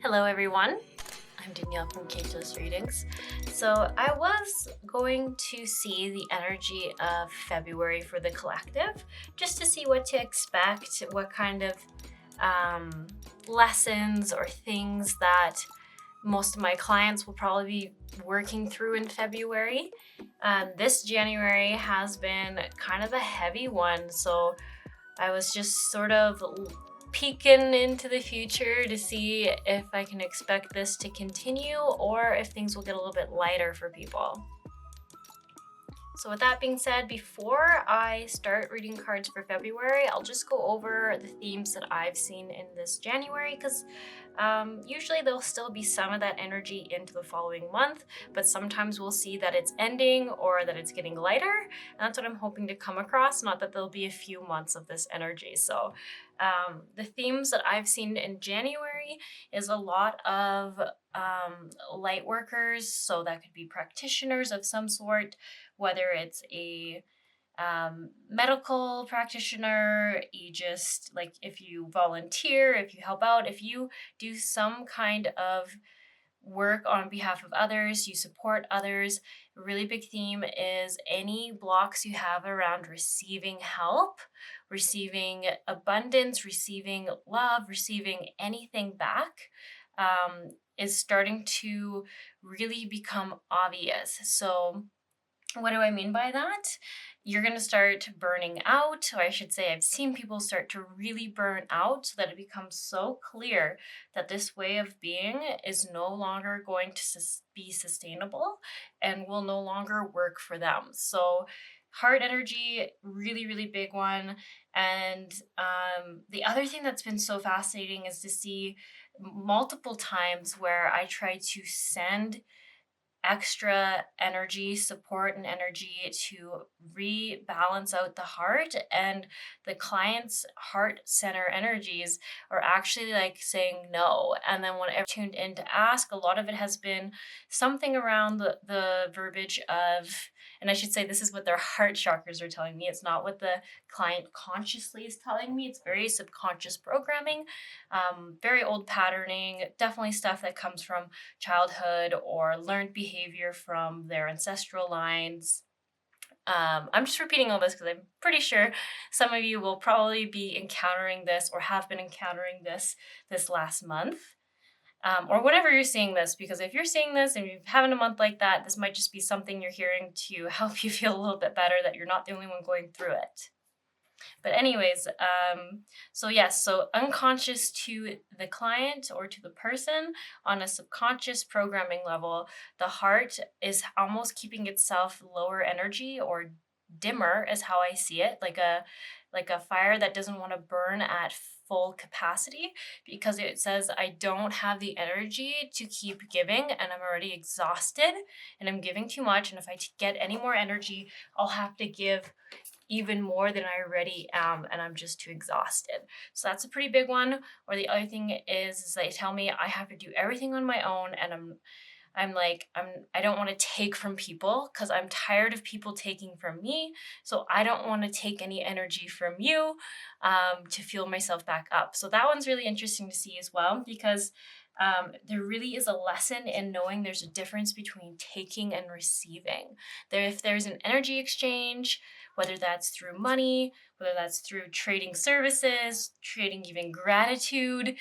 Hello everyone, I'm Danielle from Cageless Readings. So I was going to see the energy of February for the collective, just to see what to expect, what kind of lessons or things that most of my clients will probably be working through in February. This January has been kind of a heavy one, so I was just sort of peeking into the future to see if I can expect this to continue or if things will get a little bit lighter for people. So with that being said, before I start reading cards for February, I'll just go over the themes that I've seen in this January, because usually there'll still be some of that energy into the following month, but sometimes we'll see that it's ending or that it's getting lighter, and that's what I'm hoping to come across, not that there'll be a few months of this energy. So the themes that I've seen in January is a lot of light workers, so that could be practitioners of some sort, whether it's a medical practitioner, you just like if you volunteer, if you help out, if you do some kind of work on behalf of others, you support others. A really big theme is any blocks you have around receiving help, receiving abundance, receiving love, receiving anything back. Is starting to really become obvious. So what do I mean by that? You're going to start burning out, or I should say, I've seen people start to really burn out so that it becomes so clear that this way of being is no longer going to be sustainable and will no longer work for them. So, heart energy, really, really big one. And the other thing that's been so fascinating is to see multiple times where I try to send extra energy, support, and energy to rebalance out the heart, and the client's heart center energies are actually like saying no. And then when I've tuned in to ask, a lot of it has been something around the verbiage of, and I should say this is what their heart chakras are telling me. It's not what the client consciously is telling me. It's very subconscious programming, very old patterning, definitely stuff that comes from childhood or learned behavior from their ancestral lines. I'm just repeating all this because I'm pretty sure some of you will probably be encountering this or have been encountering this last month. Or whenever you're seeing this, because if you're seeing this and you're having a month like that, this might just be something you're hearing to help you feel a little bit better that you're not the only one going through it. But anyways, so yes, so unconscious to the client or to the person on a subconscious programming level, the heart is almost keeping itself lower energy or dimmer is how I see it, like a fire that doesn't want to burn at full capacity, because it says I don't have the energy to keep giving and I'm already exhausted and I'm giving too much, and if I get any more energy, I'll have to give even more than I already am, and I'm just too exhausted. So that's a pretty big one. Or the other thing is they tell me I have to do everything on my own, and I don't want to take from people because I'm tired of people taking from me. So I don't want to take any energy from you to fuel myself back up. So that one's really interesting to see as well, because there really is a lesson in knowing there's a difference between taking and receiving. If there's an energy exchange, whether that's through money, whether that's through trading services, trading even gratitude,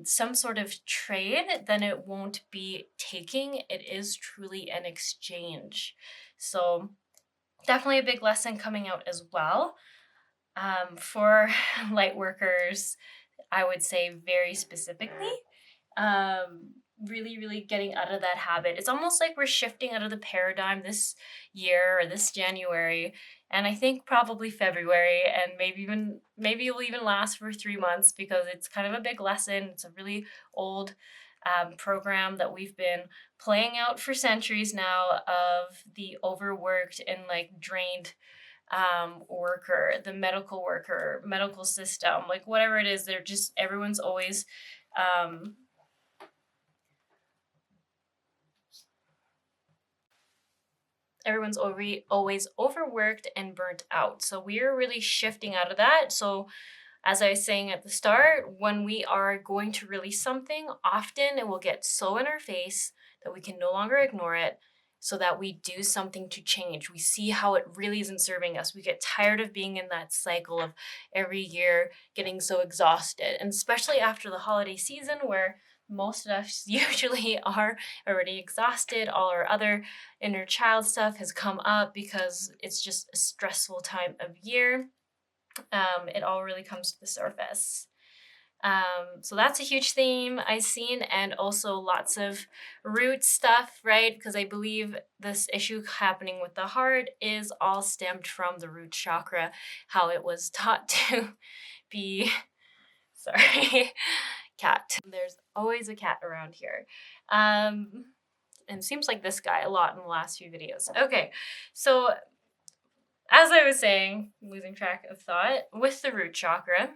some sort of trade, then it won't be taking. It is truly an exchange. So definitely a big lesson coming out as well. For light workers, I would say very specifically, really, really getting out of that habit. It's almost like we're shifting out of the paradigm this year or this January, and I think probably February, and maybe it'll even last for 3 months, because it's kind of a big lesson. It's a really old program that we've been playing out for centuries now, of the overworked and like drained worker, the medical worker, medical system, like whatever it is. They're just, everyone's always always overworked and burnt out. So we're really shifting out of that. So As I was saying at the start, when we are going to release something, often it will get so in our face that we can no longer ignore it, so that we do something to change. We see how it really isn't serving us. We get tired of being in that cycle of every year getting so exhausted, and especially after the holiday season where most of us usually are already exhausted. All our other inner child stuff has come up because it's just a stressful time of year. It all really comes to the surface. So that's a huge theme I've seen, and also lots of root stuff, right? Because I believe this issue happening with the heart is all stemmed from the root chakra, how it was taught to be. Sorry, cat. There's always a cat around here. And it seems like this guy a lot in the last few videos. Okay, so as I was saying, losing track of thought, with the root chakra,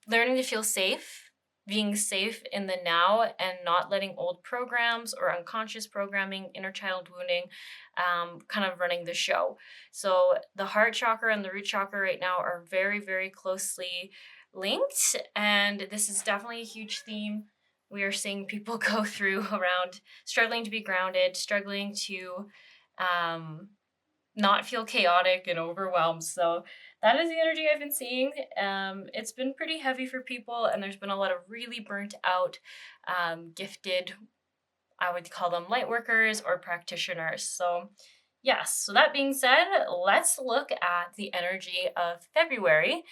learning to feel safe, being safe in the now, and not letting old programs or unconscious programming, inner child wounding, kind of running the show. So the heart chakra and the root chakra right now are very, very closely linked, and this is definitely a huge theme we are seeing people go through around struggling to be grounded, struggling to not feel chaotic and overwhelmed. So that is the energy I've been seeing. It's been pretty heavy for people, and there's been a lot of really burnt out, gifted, I would call them light workers or practitioners. So yes, so that being said, let's look at the energy of February,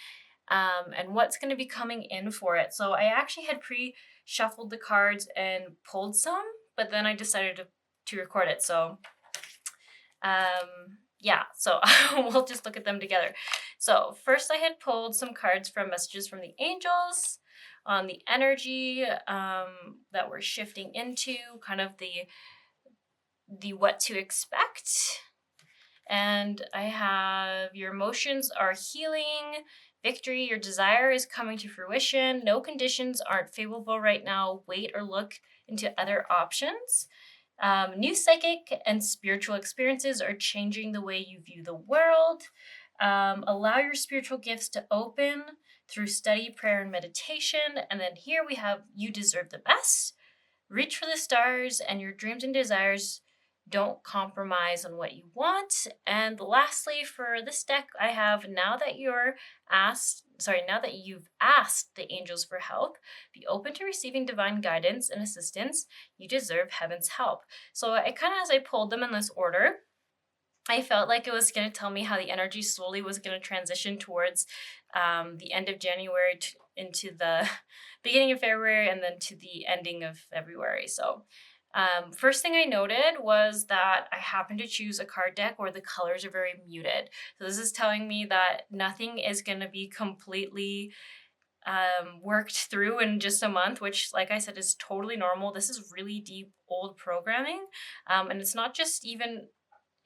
and what's going to be coming in for it. So I actually had pre-shuffled the cards and pulled some, but then I decided to record it. So yeah, so we'll just look at them together. So first I had pulled some cards from messages from the angels on the energy that we're shifting into, kind of the what to expect. And I have your emotions are healing, victory, your desire is coming to fruition, no conditions aren't favorable right now, wait or look into other options. New psychic and spiritual experiences are changing the way you view the world. Allow your spiritual gifts to open through study, prayer, and meditation. And then here we have you deserve the best. Reach for the stars, and your dreams and desires don't compromise on what you want. And lastly, for this deck, I have now that you've asked the angels for help, be open to receiving divine guidance and assistance. You deserve heaven's help. So I kind of, as I pulled them in this order, I felt like it was going to tell me how the energy slowly was going to transition towards the end of January into the beginning of February, and then to the ending of February. So first thing I noted was that I happened to choose a card deck where the colors are very muted. So this is telling me that nothing is going to be completely worked through in just a month, which, like I said, is totally normal. This is really deep old programming, and it's not just even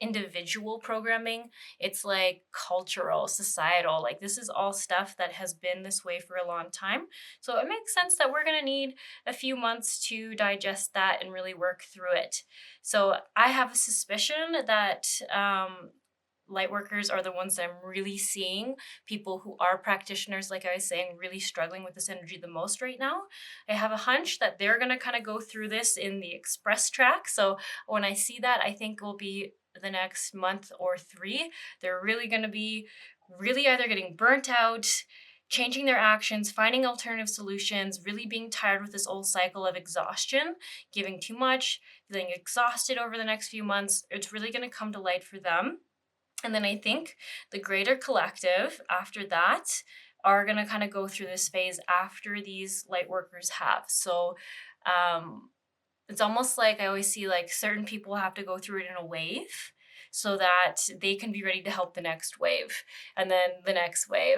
individual programming, it's like cultural, societal, like this is all stuff that has been this way for a long time. So it makes sense that we're going to need a few months to digest that and really work through it. So I have a suspicion that light workers are the ones that I'm really seeing, people who are practitioners, like I was saying, really struggling with this energy the most right now. I have a hunch that they're going to kind of go through this in the express track. So when I see that, I think will be the next month or 3. They're really going to be really either getting burnt out, changing their actions, finding alternative solutions, really being tired with this old cycle of exhaustion, giving too much, feeling exhausted over the next few months. It's really going to come to light for them. And then I think the greater collective after that are going to kind of go through this phase after these light workers have. So it's almost like I always see like certain people have to go through it in a wave so that they can be ready to help the next wave and then the next wave.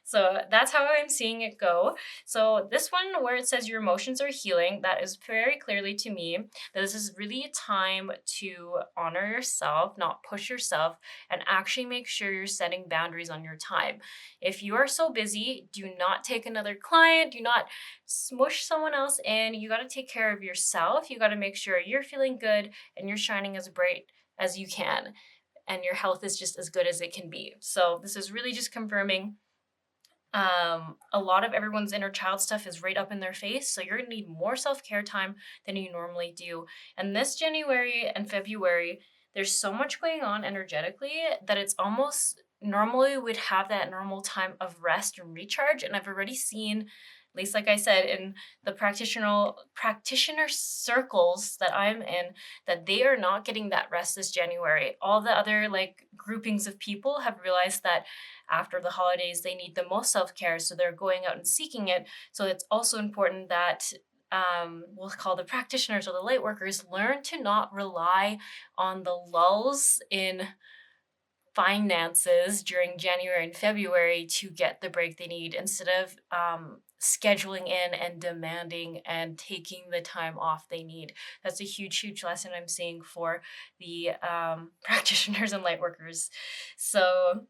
So that's how I'm seeing it go. So this one where it says your emotions are healing, that is very clearly to me that this is really a time to honor yourself, not push yourself, and actually make sure you're setting boundaries on your time. If you are so busy, do not take another client, do not smush someone else in. You got to take care of yourself. You got to make sure you're feeling good and you're shining as bright as you can. and your health is just as good as it can be. So this is really just confirming a lot of everyone's inner child stuff is right up in their face, so you're gonna need more self-care time than you normally do. And this January and February, there's so much going on energetically that it's almost normally we'd have that normal time of rest and recharge. And I've already seen, at least like I said, in the practitioner circles that I'm in, that they are not getting that rest this January. All the other like groupings of people have realized that after the holidays they need the most self-care, so they're going out and seeking it. So it's also important that we'll call the practitioners or the light workers learn to not rely on the lulls in finances during January and February to get the break they need, instead of scheduling in and demanding and taking the time off they need. That's a huge, huge lesson I'm seeing for the practitioners and light workers. So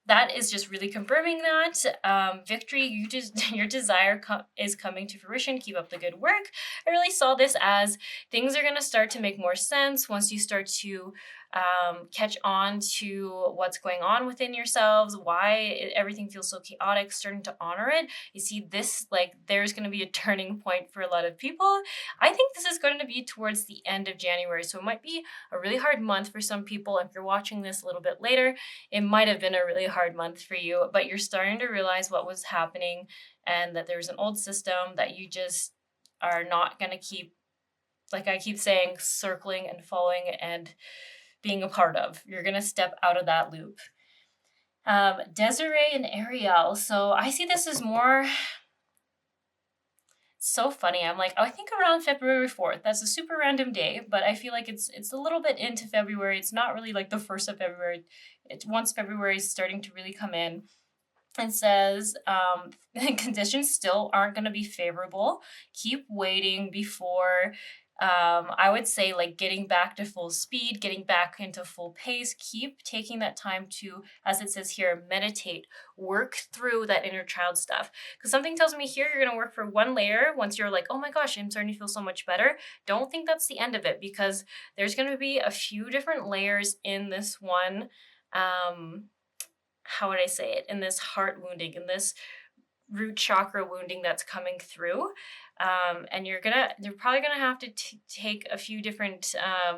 that is just really confirming that victory, your desire is coming to fruition. Keep up the good work. I really saw this as things are going to start to make more sense once you start to catch on to what's going on within yourselves, why everything feels so chaotic, starting to honor it. You see this, like there's going to be a turning point for a lot of people. I think this is going to be towards the end of January, so it might be a really hard month for some people. If you're watching this a little bit later, it might have been a really hard month for you, but you're starting to realize what was happening and that there's an old system that you just are not going to keep, like I keep saying, circling and following and being a part of. You're going to step out of that loop. Desiree and Ariel. So I see this as more so funny. I'm like, oh, I think around February 4th. That's a super random day, but I feel like it's a little bit into February. It's not really like the 1st of February. It's once February is starting to really come in. It says conditions still aren't going to be favorable. Keep waiting before, I would say, like getting back to full speed, getting back into full pace. Keep taking that time to, as it says here, meditate, work through that inner child stuff. Because something tells me here you're going to work for one layer. Once you're like, oh my gosh, I'm starting to feel so much better. Don't think that's the end of it, because there's going to be a few different layers in this one. How would I say it? In this heart wounding, in this root chakra wounding that's coming through. And you're probably gonna have to take a few different, I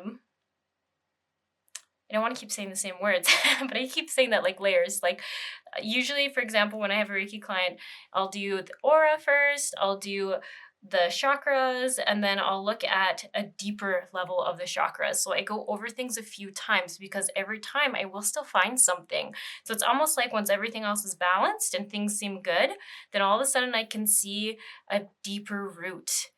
don't want to keep saying the same words, but I keep saying that like layers. Like usually, for example, when I have a Reiki client, I'll do the aura first, I'll do the chakras, and then I'll look at a deeper level of the chakras. So I go over things a few times, because every time I will still find something. So it's almost like once everything else is balanced and things seem good, then all of a sudden I can see a deeper root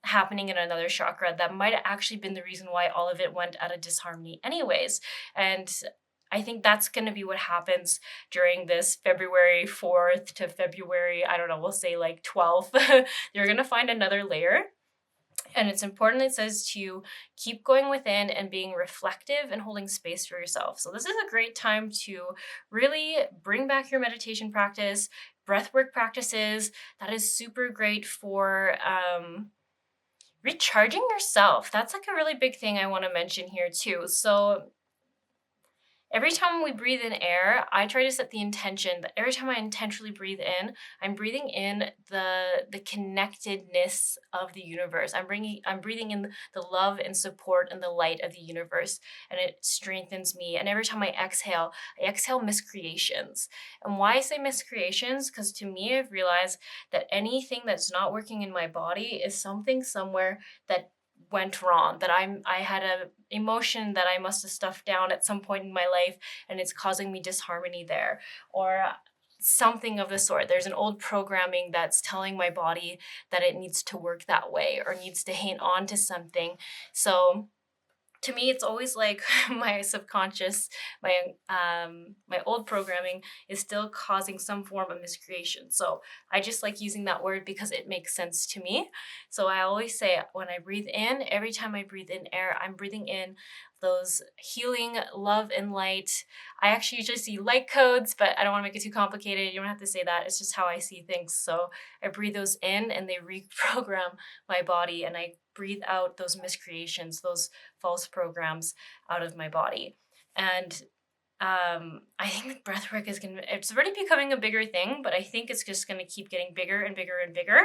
happening in another chakra that might have actually been the reason why all of it went out of disharmony anyways. And I think that's going to be what happens during this February 4th to February, I don't know, we'll say like 12th. You're going to find another layer. And it's important, it says, to keep going within and being reflective and holding space for yourself. So this is a great time to really bring back your meditation practice, breathwork practices. That is super great for recharging yourself. That's like a really big thing I want to mention here too. So every time we breathe in air, I try to set the intention that every time I intentionally breathe in, I'm breathing in the connectedness of the universe. I'm breathing in the love and support and the light of the universe, and it strengthens me. And every time I exhale miscreations. And why I say miscreations? Because to me, I've realized that anything that's not working in my body is something somewhere that went wrong, that I had a emotion that I must have stuffed down at some point in my life, and it's causing me disharmony there, or something of the sort. There's an old programming that's telling my body that it needs to work that way or needs to hang on to something. So to me, it's always like my subconscious, my old programming is still causing some form of miscreation. So I just like using that word because it makes sense to me. So I always say when I breathe in, every time I breathe in air, I'm breathing in those healing love and light. I actually usually see light codes, but I don't want to make it too complicated. You don't have to say that. It's just how I see things. So I breathe those in and they reprogram my body, and I breathe out those miscreations, those false programs out of my body. And I think breath work is it's already becoming a bigger thing, but I think it's just gonna keep getting bigger and bigger and bigger.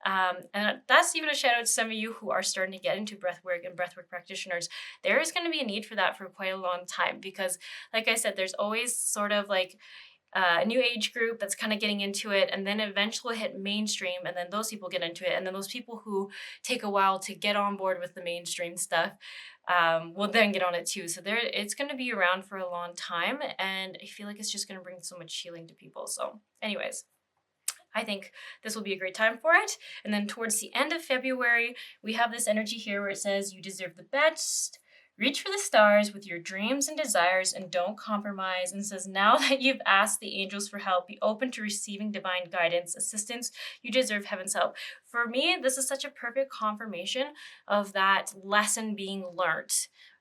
And that's even a shout out to some of you who are starting to get into breath work and breath work practitioners. There is gonna be a need for that for quite a long time because, like I said, there's always sort of like a new age group that's kind of getting into it, and then eventually hit mainstream, and then those people get into it, and then those people who take a while to get on board with the mainstream stuff will then get on it too. So it's going to be around for a long time, and I feel like it's just going to bring so much healing to people. So anyways, I think this will be a great time for it. And then towards the end of February, we have this energy here where it says you deserve the best. Reach for the stars with your dreams and desires and don't compromise. And says, now that you've asked the angels for help, be open to receiving divine guidance, assistance. You deserve heaven's help. For me, this is such a perfect confirmation of that lesson being learned,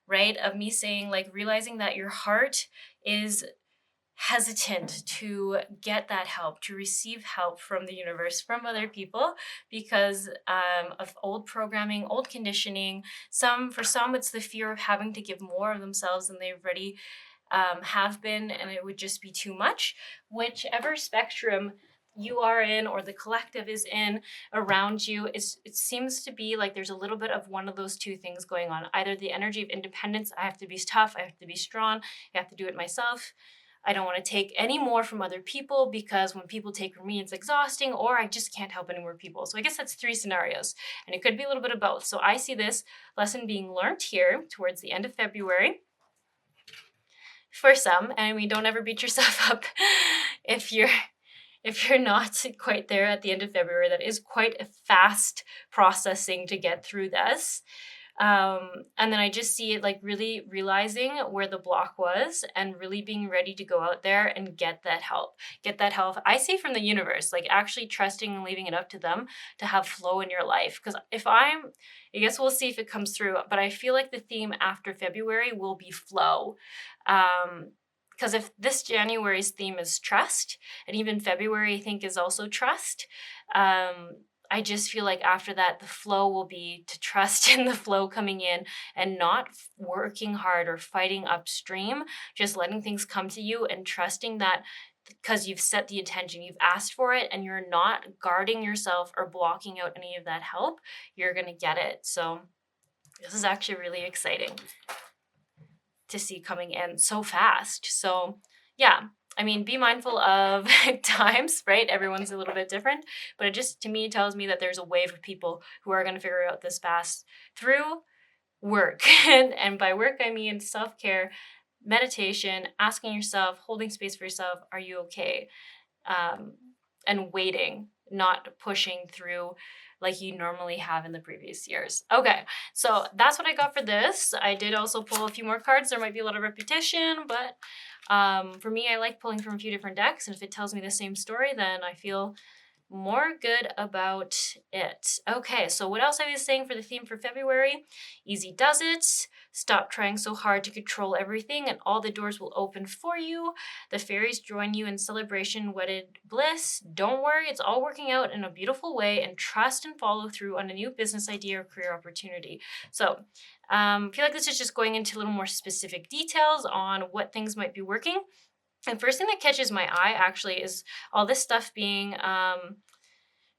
right? Of me saying, like, realizing that your heart is hesitant to get that help, to receive help from the universe, from other people, because of old programming, old conditioning. For some, it's the fear of having to give more of themselves than they already have been, and it would just be too much. Whichever spectrum you are in or the collective is in around you, it seems to be like there's a little bit of one of those two things going on. Either the energy of independence, I have to be tough, I have to be strong, I have to do it myself. I don't want to take any more from other people because when people take from me, it's exhausting, or I just can't help any more people. So I guess that's three scenarios, and it could be a little bit of both. So I see this lesson being learned here towards the end of February for some. And we don't ever beat yourself up if you're not quite there at the end of February. That is quite a fast processing to get through this. And then I just see it like really realizing where the block was and really being ready to go out there and get that help. I see from the universe, like actually trusting and leaving it up to them to have flow in your life. Because I guess we'll see if it comes through, but I feel like the theme after February will be flow. Because if this January's theme is trust, and even February I think is also trust, I just feel like after that, the flow will be to trust in the flow coming in and not working hard or fighting upstream, just letting things come to you and trusting that because you've set the intention, you've asked for it, and you're not guarding yourself or blocking out any of that help, you're going to get it. So this is actually really exciting to see coming in so fast. So yeah. I mean, be mindful of times, right? Everyone's a little bit different, but it just, to me, tells me that there's a wave of people who are going to figure out this fast through work. And by work, I mean self-care, meditation, asking yourself, holding space for yourself, are you okay? And waiting, not pushing through like you normally have in the previous years. Okay, so that's what I got for this. I did also pull a few more cards. There might be a lot of repetition, but for me, I like pulling from a few different decks, and if it tells me the same story, then I feel more good about it. Okay, so what else I was saying for the theme for February? Easy does it. Stop trying so hard to control everything, and all the doors will open for you. The fairies join you in celebration, wedded bliss. Don't worry, it's all working out in a beautiful way, and trust and follow through on a new business idea or career opportunity. So I feel like this is just going into a little more specific details on what things might be working. And first thing that catches my eye actually is all this stuff being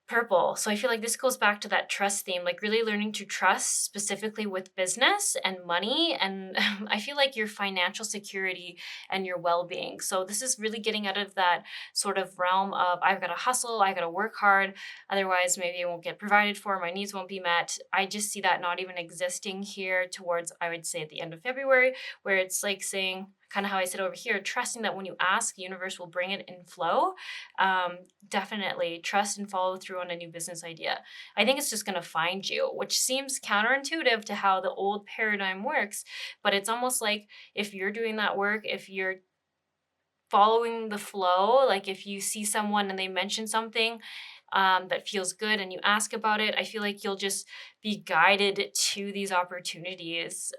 purple. So I feel like this goes back to that trust theme, like really learning to trust specifically with business and money. And I feel like your financial security and your well-being. So this is really getting out of that sort of realm of I've got to hustle, I got to work hard. Otherwise, maybe I won't get provided for. My needs won't be met. I just see that not even existing here towards, I would say, at the end of February, where it's like saying, kind of how I said over here, trusting that when you ask, the universe will bring it in flow. Definitely trust and follow through on a new business idea. I think it's just going to find you, which seems counterintuitive to how the old paradigm works. But it's almost like if you're doing that work, if you're following the flow, like if you see someone and they mention something, that feels good and you ask about it, I feel like you'll just be guided to these opportunities.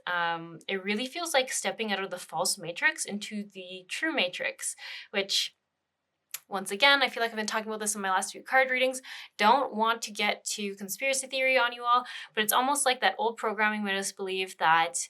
It really feels like stepping out of the false matrix into the true matrix, which once again, I feel like I've been talking about this in my last few card readings. Don't want to get to conspiracy theory on you all, but it's almost like that old programming made us believe that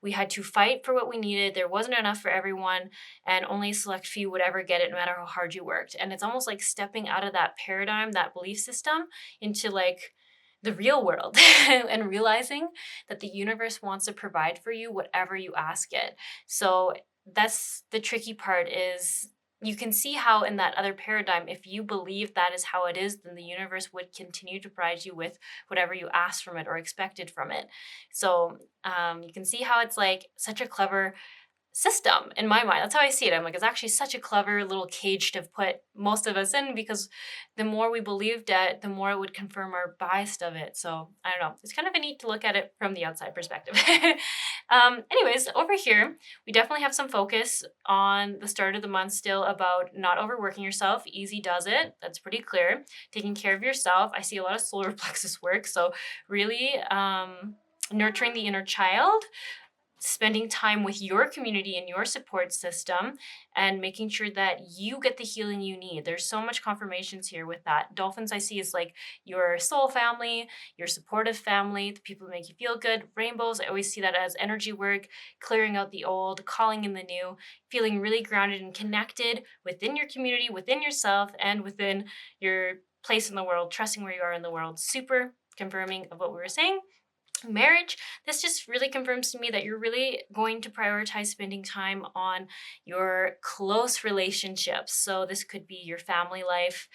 we had to fight for what we needed. There wasn't enough for everyone, and only a select few would ever get it, no matter how hard you worked. And it's almost like stepping out of that paradigm, that belief system, into like the real world and realizing that the universe wants to provide for you whatever you ask it. So that's the tricky part is you can see how in that other paradigm, if you believe that is how it is, then the universe would continue to provide you with whatever you asked from it or expected from it. So you can see how it's like such a clever system in my mind. That's how I see it. I'm like, it's actually such a clever little cage to put most of us in, because the more we believed it, the more it would confirm our bias of it. So I don't know. It's kind of a neat to look at it from the outside perspective. Anyways, over here, we definitely have some focus on the start of the month still about not overworking yourself. Easy does it. That's pretty clear. Taking care of yourself. I see a lot of solar plexus work. So really nurturing the inner child, spending time with your community and your support system, and making sure that you get the healing you need. There's so much confirmations here with that. Dolphins I see is like your soul family, your supportive family, the people who make you feel good. Rainbows, I always see that as energy work, clearing out the old, calling in the new, feeling really grounded and connected within your community, within yourself, and within your place in the world, trusting where you are in the world. Super confirming of what we were saying. Marriage, this just really confirms to me that you're really going to prioritize spending time on your close relationships. So this could be your family life,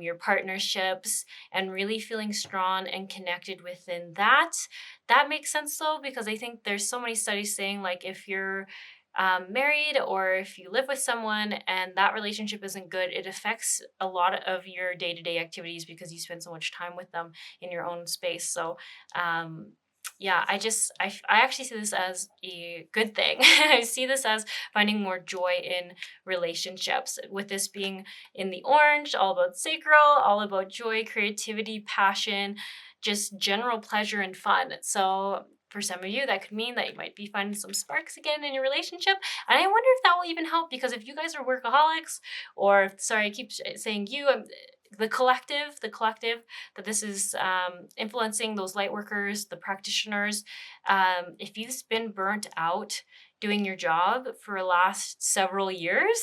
your partnerships, and really feeling strong and connected within that. That makes sense though, because I think there's so many studies saying like if you're married or if you live with someone and that relationship isn't good, it affects a lot of your day-to-day activities because you spend so much time with them in your own space. So yeah, I actually see this as a good thing. I see this as finding more joy in relationships, with this being in the orange, all about sacral, all about joy, creativity, passion, just general pleasure and fun. So for some of you, that could mean that you might be finding some sparks again in your relationship. And I wonder if that will even help, because if you guys are workaholics, or sorry, I keep saying you, the collective, that this is influencing those light workers, the practitioners. If you've been burnt out doing your job for the last several years,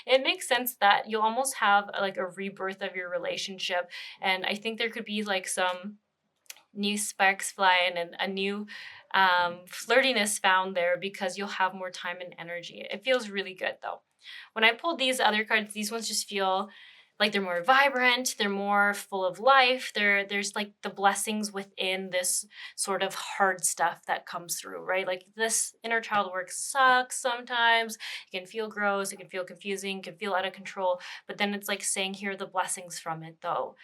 it makes sense that you'll almost have like a rebirth of your relationship. And I think there could be like some new sparks flying and a new flirtiness found there, because you'll have more time and energy. It feels really good though. When I pulled these other cards, these ones just feel like they're more vibrant, they're more full of life. There's like the blessings within this sort of hard stuff that comes through, right? Like this inner child work sucks sometimes. It can feel gross, it can feel confusing, it can feel out of control, but then it's like saying, here are the blessings from it though.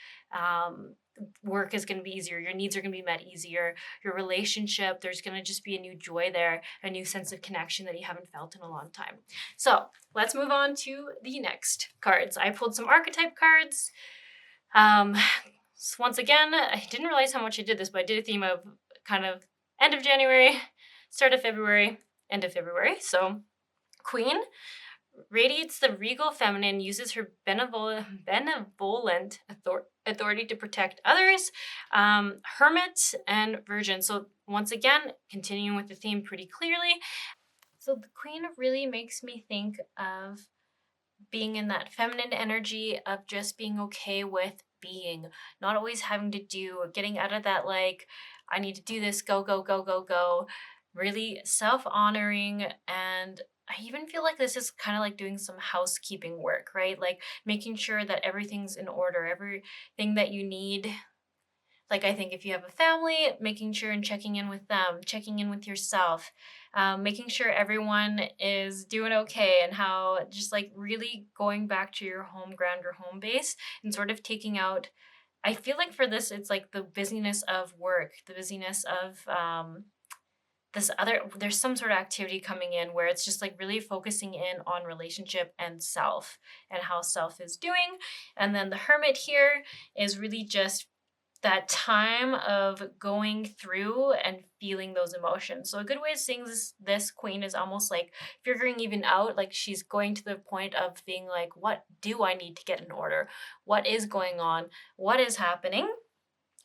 Work is going to be easier, your needs are going to be met easier, your relationship, there's going to just be a new joy there, a new sense of connection that you haven't felt in a long time. So let's move on to the next cards. I pulled some archetype cards. So once again, I didn't realize how much I did this, but I did a theme of kind of end of January, start of February, end of February. So Queen radiates the regal feminine, uses her benevolent authority to protect others. Hermit and Virgin. So once again, continuing with the theme pretty clearly. So the Queen really makes me think of being in that feminine energy of just being okay with being, not always having to do, getting out of that like, I need to do this, go, go, go, go, go. Really self-honoring. And I even feel like this is kind of like doing some housekeeping work, right? Like making sure that everything's in order, everything that you need. Like I think if you have a family, making sure and checking in with them, checking in with yourself, making sure everyone is doing okay, and how just like really going back to your home ground, your home base, and sort of taking out, I feel like for this, it's like the busyness of work, the busyness of there's some sort of activity coming in where it's just like really focusing in on relationship and self and how self is doing. And then the Hermit here is really just that time of going through and feeling those emotions. So a good way of seeing this queen is almost like figuring even out, like she's going to the point of being like, what do I need to get in order? What is going on? What is happening?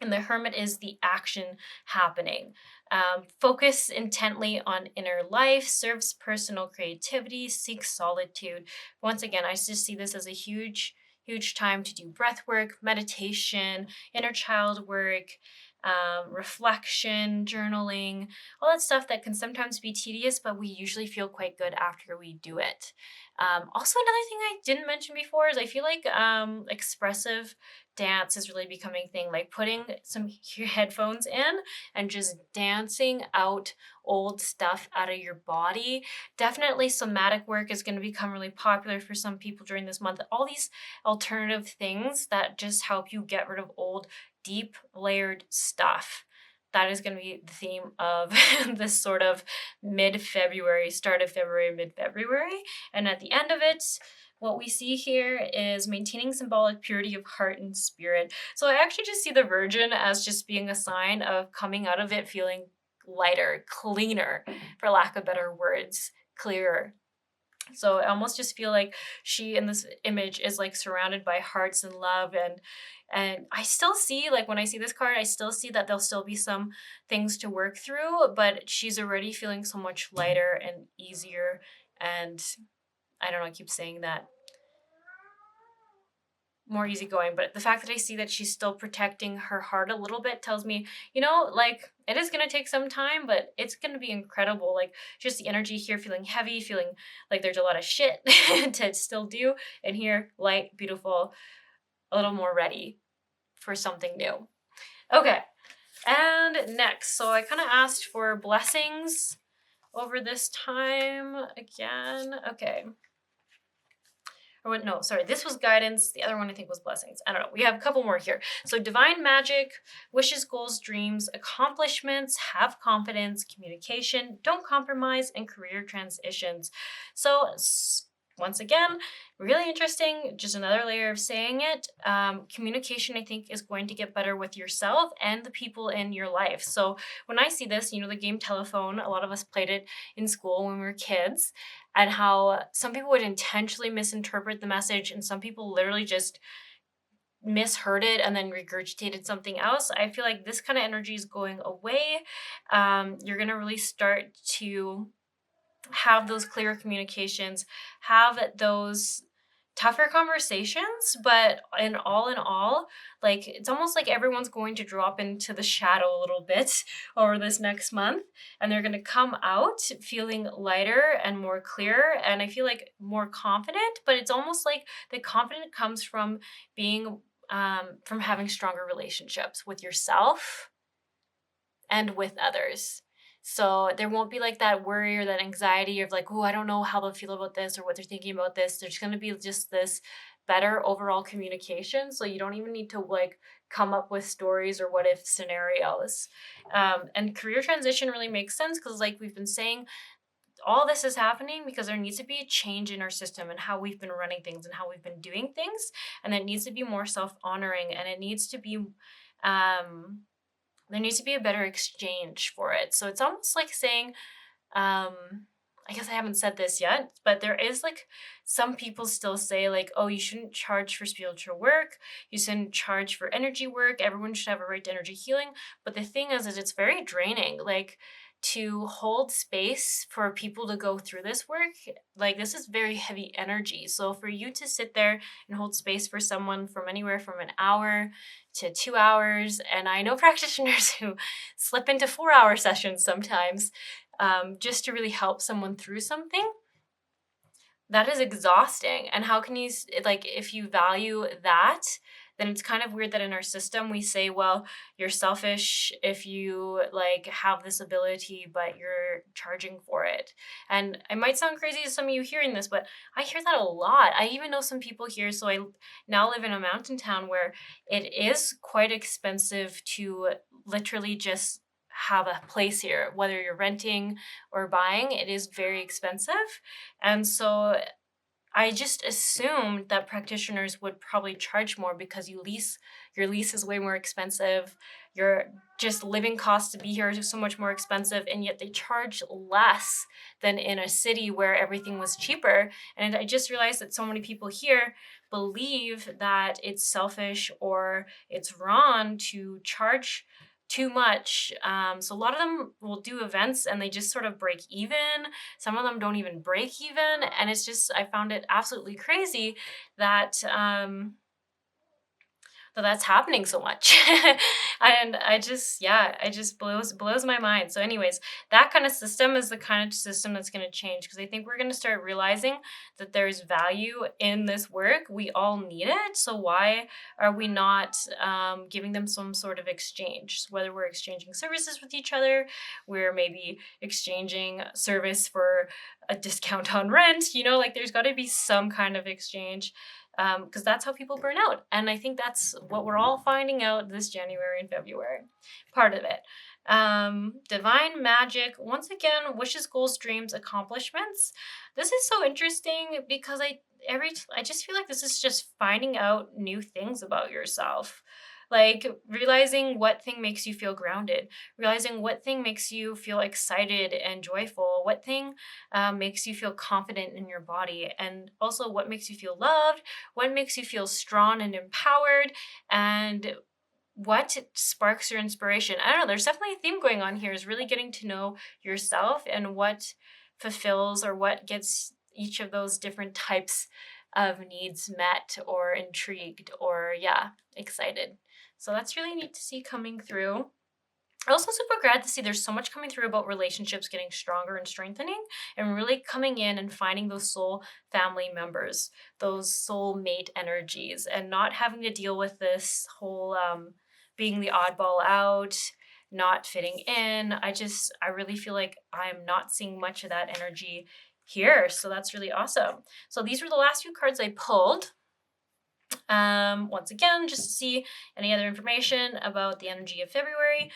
And the Hermit is the action happening. Focus intently on inner life, serves personal creativity, seeks solitude. Once again, I just see this as a huge time to do breath work, meditation, inner child work, reflection, journaling, all that stuff that can sometimes be tedious, but we usually feel quite good after we do it. Also, another thing I didn't mention before is I feel like expressive dance is really becoming a thing, like putting some headphones in and just dancing out old stuff out of your body. Definitely somatic work is going to become really popular for some people during this month. All these alternative things that just help you get rid of old, deep layered stuff. That is going to be the theme of this sort of mid-February, start of February, mid-February. And at the end of it, what we see here is maintaining symbolic purity of heart and spirit. So I actually just see the Virgin as just being a sign of coming out of it feeling lighter, cleaner, for lack of better words, clearer. So I almost just feel like she in this image is like surrounded by hearts and love, and I still see, like when I see this card, I still see that there'll still be some things to work through, but she's already feeling so much lighter and easier. And I don't know, I keep saying that, more easygoing, but the fact that I see that she's still protecting her heart a little bit tells me, like it is going to take some time, but it's going to be incredible. Like just the energy here feeling heavy, feeling like there's a lot of shit to still do, and here light, beautiful, a little more ready for something new. Okay, and next, so I kind of asked for blessings over this time again. Okay. Or no, sorry, this was guidance. The other one I think was blessings. I don't know. We have a couple more here. So divine magic, wishes, goals, dreams, accomplishments, have confidence, communication, don't compromise, and career transitions. So once again, really interesting. Just another layer of saying it. Communication, I think, is going to get better with yourself and the people in your life. So when I see this, the game telephone, a lot of us played it in school when we were kids, and how some people would intentionally misinterpret the message and some people literally just misheard it and then regurgitated something else. I feel like this kind of energy is going away. You're going to really start to have those clearer communications, have those tougher conversations, but in all, like it's almost like everyone's going to drop into the shadow a little bit over this next month, and they're going to come out feeling lighter and more clear, and I feel like more confident. But it's almost like the confidence comes from being from having stronger relationships with yourself and with others. So there won't be like that worry or that anxiety of like, oh, I don't know how they'll feel about this or what they're thinking about this. There's going to be just this better overall communication. So you don't even need to like come up with stories or what if scenarios. And career transition really makes sense because, like we've been saying, all this is happening because there needs to be a change in our system and how we've been running things and how we've been doing things. And it needs to be more self-honoring, and it needs to be there needs to be a better exchange for it. So it's almost like saying, I guess I haven't said this yet, but there is like some people still say like, oh, you shouldn't charge for spiritual work. You shouldn't charge for energy work. Everyone should have a right to energy healing. But the thing is it's very draining. Like to hold space for people to go through this work, like this is very heavy energy. So for you to sit there and hold space for someone from anywhere from an hour to 2 hours, and I know practitioners who slip into 4-hour sessions sometimes, just to really help someone through something, that is exhausting. And how can you, like, if you value that, then it's kind of weird that in our system we say, well, you're selfish if you like have this ability, but you're charging for it. And it might sound crazy to some of you hearing this, but I hear that a lot. I even know some people here. So I now live in a mountain town where it is quite expensive to literally just have a place here, whether you're renting or buying. It is very expensive. And so I just assumed that practitioners would probably charge more because your lease is way more expensive. Your just living costs to be here is so much more expensive, and yet they charge less than in a city where everything was cheaper. And I just realized that so many people here believe that it's selfish or it's wrong to charge too much. So a lot of them will do events and they just sort of break even. Some of them don't even break even. And it's just, I found it absolutely crazy that that's happening so much. And I just, yeah, it just blows my mind. So anyways, that kind of system is the kind of system that's going to change, because I think we're going to start realizing that there's value in this work. We all need it. So why are we not giving them some sort of exchange? Whether we're exchanging services with each other, we're maybe exchanging service for a discount on rent, like there's got to be some kind of exchange, because that's how people burn out. And I think that's what we're all finding out this January and February, part of it. Divine magic, once again, wishes, goals, dreams, accomplishments. This is so interesting because I just feel like this is just finding out new things about yourself. Like realizing what thing makes you feel grounded, realizing what thing makes you feel excited and joyful, what thing makes you feel confident in your body, and also what makes you feel loved, what makes you feel strong and empowered, and what sparks your inspiration. I don't know, there's definitely a theme going on here, is really getting to know yourself and what fulfills or what gets each of those different types of needs met or intrigued or, yeah, excited. So that's really neat to see coming through. I'm also super glad to see there's so much coming through about relationships getting stronger and strengthening, and really coming in and finding those soul family members, those soul mate energies, and not having to deal with this whole being the oddball out, not fitting in. I really feel like I'm not seeing much of that energy here. So that's really awesome. So these were the last few cards I pulled. Once again, just to see any other information about the energy of February.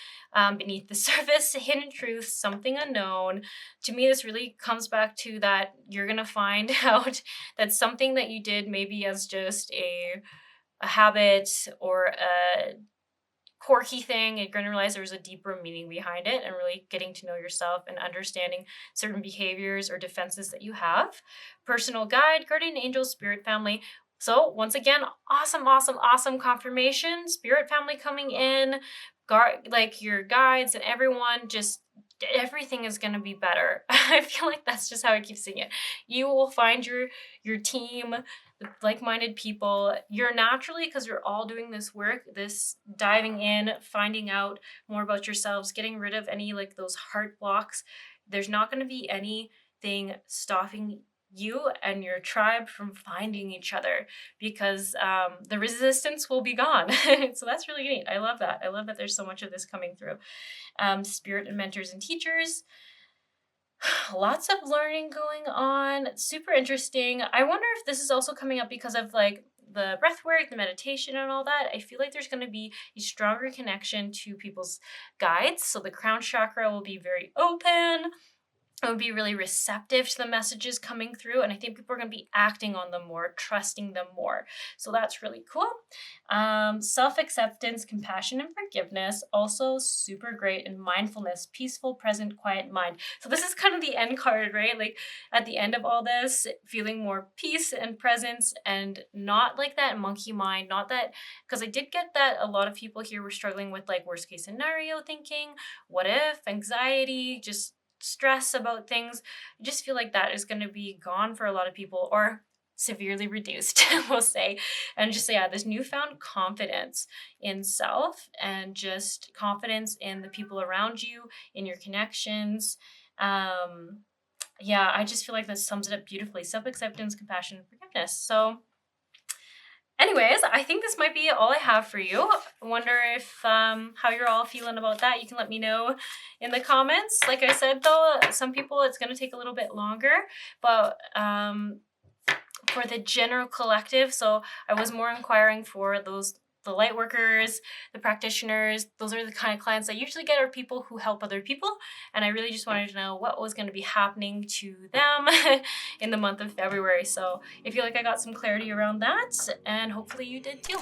Beneath the surface, hidden truths, something unknown. To me, this really comes back to that you're going to find out that something that you did maybe as just a habit or a quirky thing, you're going to realize there's a deeper meaning behind it, and really getting to know yourself and understanding certain behaviors or defenses that you have. Personal guide, guardian angel, spirit family. So once again, awesome confirmation. Spirit family coming in, like your guides and everyone, just everything is going to be better. I feel like that's just how I keep seeing it. You will find your team, like-minded people. You're naturally, because you're all doing this work, this diving in, finding out more about yourselves, getting rid of any like those heart blocks. There's not going to be anything stopping you and your tribe from finding each other, because the resistance will be gone. So that's really neat. I love that. I love that there's so much of this coming through. Spirit and mentors and teachers. Lots of learning going on. Super interesting. I wonder if this is also coming up because of like the breath work, the meditation, and all that. I feel like there's going to be a stronger connection to people's guides. So the crown chakra will be very open. I would be really receptive to the messages coming through, and I think people are going to be acting on them more, trusting them more. So that's really cool. Self-acceptance, compassion, and forgiveness, also super great. And mindfulness, peaceful, present, quiet mind. So this is kind of the end card, right? Like at the end of all this, feeling more peace and presence, and not like that monkey mind, not that, because I did get that a lot of people here were struggling with like worst case scenario thinking, what if, anxiety, just stress about things. I just feel like that is going to be gone for a lot of people, or severely reduced, we'll say. And just, yeah, this newfound confidence in self, and just confidence in the people around you, in your connections. Yeah, I just feel like this sums it up beautifully. Self-acceptance, compassion, and forgiveness. So anyways, I think this might be all I have for you. I wonder if how you're all feeling about that. You can let me know in the comments. Like I said, though, some people it's going to take a little bit longer, but for the general collective, so I was more inquiring for those the light workers, the practitioners, those are the kind of clients I usually get, are people who help other people. And I really just wanted to know what was going to be happening to them in the month of February. So I feel like I got some clarity around that, and hopefully you did too.